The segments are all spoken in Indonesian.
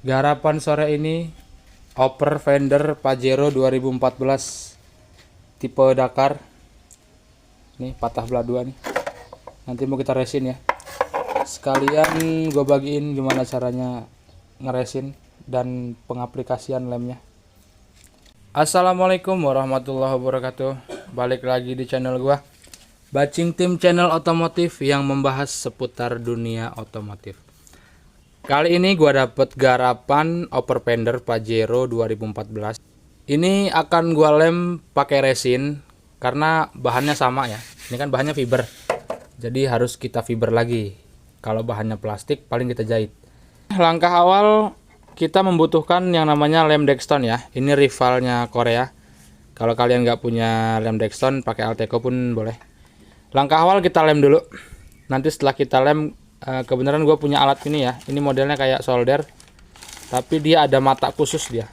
Garapan sore ini Opel Fender Pajero 2014 tipe Dakar. Nih patah belah dua nih. Nanti mau kita resin ya. Sekalian gue bagiin gimana caranya ngeresin dan pengaplikasian lemnya. Assalamualaikum warahmatullahi wabarakatuh. Balik lagi di channel gue, Bacing Tim, channel otomotif yang membahas seputar dunia otomotif. Kali ini gue dapet garapan Opel Fender Pajero 2014. Ini akan gue lem pakai resin karena bahannya sama ya. Ini kan bahannya fiber, jadi harus kita fiber lagi. Kalau bahannya plastik paling kita jahit. Langkah awal kita membutuhkan yang namanya lem Dexton ya. Ini rivalnya Korea. Kalau kalian nggak punya lem Dexton, pakai Alteco pun boleh. Langkah awal kita lem dulu. Nanti setelah kita lem, kebenaran gue punya alat ini ya. Ini modelnya kayak solder, tapi dia ada mata khusus dia.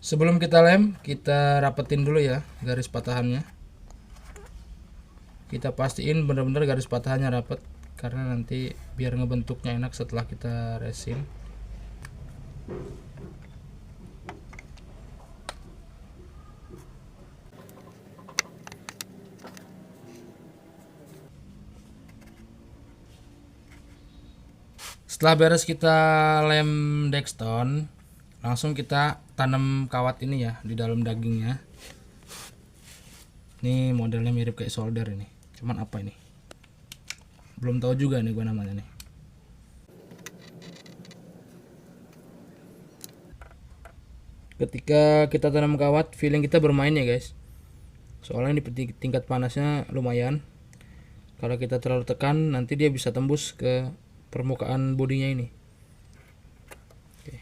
Sebelum kita lem, kita rapetin dulu ya garis patahannya. Kita pastiin benar-benar garis patahannya rapet, karena nanti biar ngebentuknya enak setelah kita resin. Setelah beres kita lem Dexton, langsung kita tanam kawat ini ya di dalam dagingnya. Ini modelnya mirip kayak solder ini, cuman apa ini? Belum tahu juga nih gua namanya nih. Ketika kita tanam kawat, feeling kita bermain ya guys. Soalnya di tingkat panasnya lumayan. Kalau kita terlalu tekan, nanti dia bisa tembus ke permukaan bodinya ini. Oke.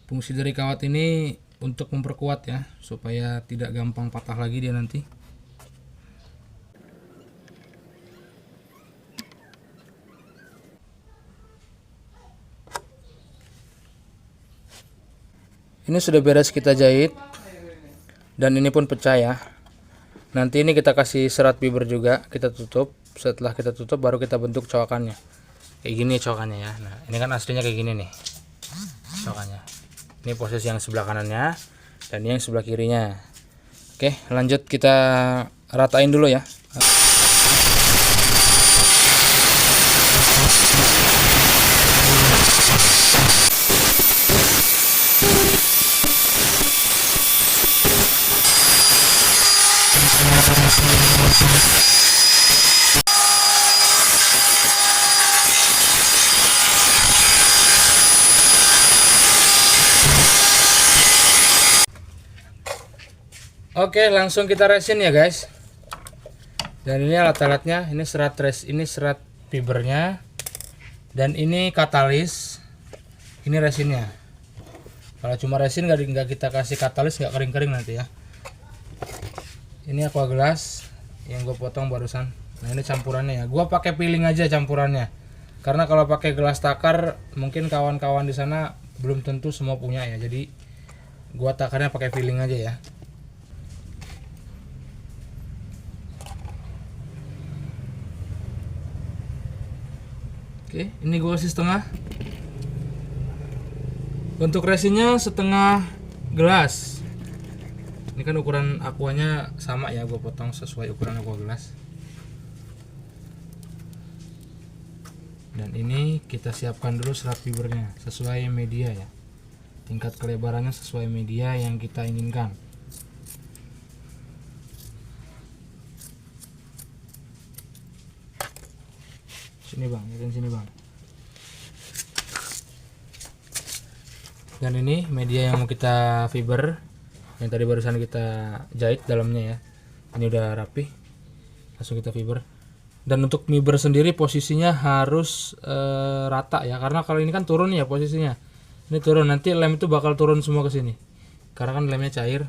Fungsi dari kawat ini untuk memperkuat ya, supaya tidak gampang patah lagi dia nanti. Ini sudah beres kita jahit, dan ini pun pecah ya. Nanti ini kita kasih serat fiber juga, kita tutup. Setelah kita tutup baru kita bentuk coakannya. Kayak gini coakannya ya. Nah, ini kan aslinya kayak gini nih coakannya. Ini posisi yang sebelah kanannya dan yang sebelah kirinya. Oke, lanjut kita ratain dulu ya. Oke, langsung kita resin ya guys. Dan ini alat-alatnya, ini serat ini serat fibernya, dan ini katalis, ini resinnya. Kalau cuma resin nggak kita kasih katalis, nggak kering-kering nanti ya. Ini aqua gelas yang gue potong barusan. Nah ini campurannya ya. Gue pakai piling aja campurannya, karena kalau pakai gelas takar mungkin kawan-kawan di sana belum tentu semua punya ya. Jadi gue takarnya pakai piling aja ya. Oke, ini gue kasih setengah. Untuk resinnya setengah gelas. Ini kan ukuran aquanya sama ya, gue potong sesuai ukuran aqua gelas. Dan ini kita siapkan dulu serat fibernya sesuai media ya. Tingkat kelebarannya sesuai media yang kita inginkan. Sini bang, sini bang. Dan ini media yang mau kita fiber, yang tadi barusan kita jahit dalamnya ya. Ini udah rapi, langsung kita fiber. Dan untuk fiber sendiri posisinya harus rata ya, karena kalau ini kan turun ya posisinya. Ini turun, nanti lem itu bakal turun semua ke sini, karena kan lemnya cair.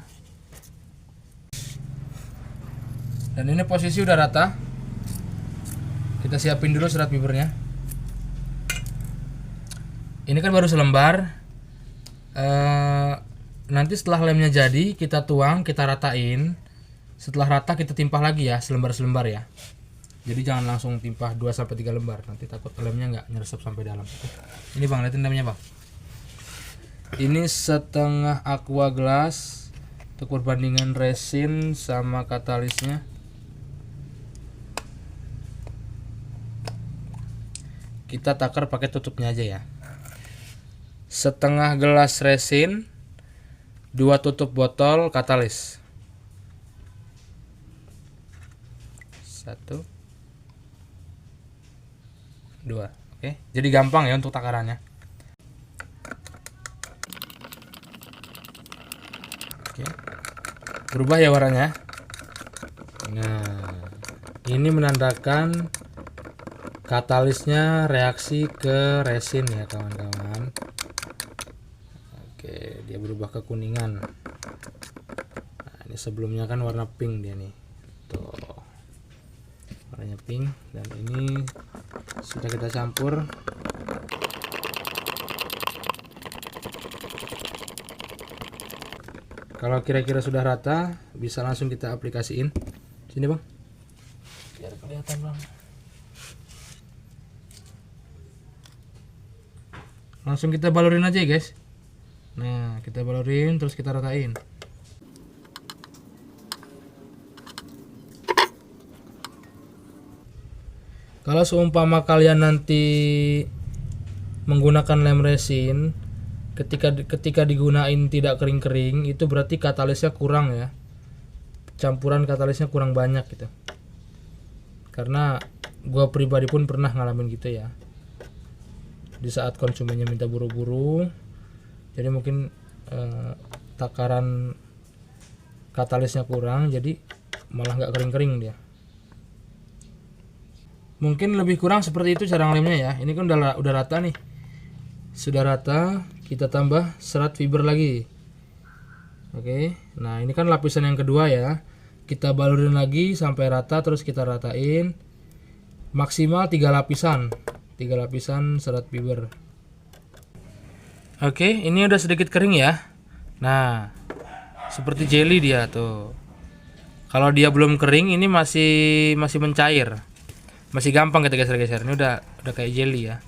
Dan ini posisi udah rata. Kita siapin dulu serat fibernya. Ini kan baru selembar. Nanti setelah lemnya jadi, kita tuang, kita ratain. Setelah rata kita timpah lagi ya, selembar-selembar ya. Jadi jangan langsung timpah 2-3 lembar, nanti takut lemnya nggak nyeresep sampai dalam. Ini bang, liatin lemnya bang. Ini setengah aqua glass untuk perbandingan resin sama katalisnya. Kita takar pakai tutupnya aja ya. Setengah gelas resin, 2 tutup botol katalis. 1, 2. Oke, jadi gampang ya untuk takarannya. Oke. Berubah ya warnanya. Nah, ini menandakan katalisnya reaksi ke resin ya kawan-kawan. Oke, dia berubah ke kuningan. Nah, ini sebelumnya kan warna pink dia nih. Tuh. Warnanya pink, dan ini sudah kita campur. Kalau kira-kira sudah rata, bisa langsung kita aplikasiin. Sini bang, biar kelihatan bang. Langsung kita balurin aja ya guys. Nah, kita balurin terus kita ratain. Kalau seumpama kalian nanti menggunakan lem resin, ketika digunain tidak kering-kering, itu berarti katalisnya kurang ya. Campuran katalisnya kurang banyak gitu. Karena gua pribadi pun pernah ngalamin gitu ya. Di saat konsumennya minta buru-buru, jadi mungkin takaran katalisnya kurang, jadi malah nggak kering-kering dia. Mungkin lebih kurang seperti itu cara ngelemnya ya. Ini kan udah rata nih. Sudah rata, kita tambah serat fiber lagi. Oke, nah ini kan lapisan yang kedua ya. Kita balurin lagi sampai rata, terus kita ratain. Maksimal 3 lapisan. 3 lapisan serat fiber. Oke, ini udah sedikit kering ya. Nah, seperti jelly dia tuh. Kalau dia belum kering, ini masih mencair. Masih gampang kita geser-geser. Ini udah kayak jelly ya.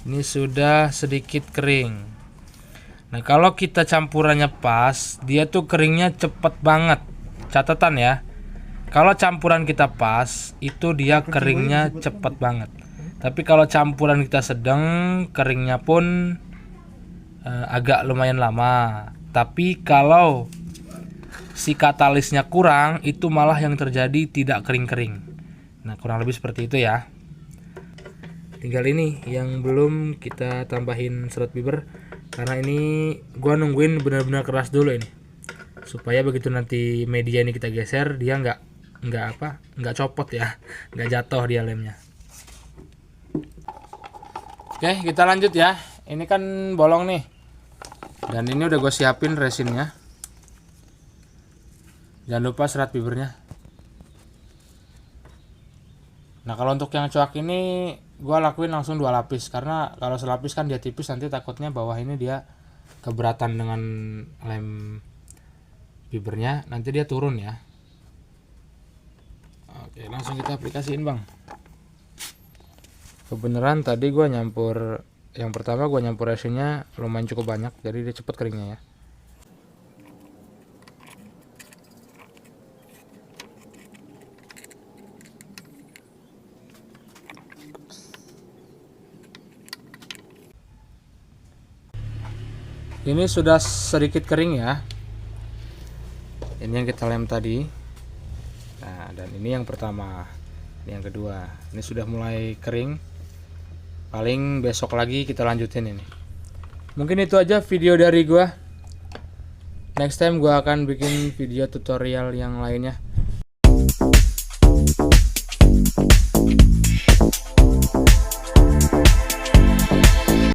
Ini sudah sedikit kering. Nah, kalau kita campurannya pas, dia tuh keringnya cepet banget. Catatan ya. Kalau campuran kita pas, itu dia keringnya cepet banget. Tapi kalau campuran kita sedang, keringnya pun agak lumayan lama. Tapi kalau si katalisnya kurang, itu malah yang terjadi tidak kering-kering. Nah, kurang lebih seperti itu ya. Tinggal ini yang belum kita tambahin serat fiber, karena ini gua nungguin benar-benar keras dulu ini, supaya begitu nanti media ini kita geser, dia nggak copot ya, nggak jatuh dia lemnya. Oke, kita lanjut ya. Ini kan bolong nih, dan ini udah gue siapin resinnya. Jangan lupa serat fibernya. Nah, kalau untuk yang coak ini gua lakuin langsung 2 lapis, karena kalau selapis kan dia tipis, nanti takutnya bawah ini dia keberatan dengan lem fibernya, nanti dia turun ya. Oke, langsung kita aplikasiin bang. Kebenaran tadi gua nyampur, yang pertama gua nyampur resinnya lumayan cukup banyak, jadi dia cepet keringnya ya. Ini sudah sedikit kering ya. Ini yang kita lem tadi. Nah, dan ini yang pertama. Ini yang kedua. Ini sudah mulai kering. Paling besok lagi kita lanjutin ini. Mungkin itu aja video dari gua. Next time gua akan bikin video tutorial yang lainnya.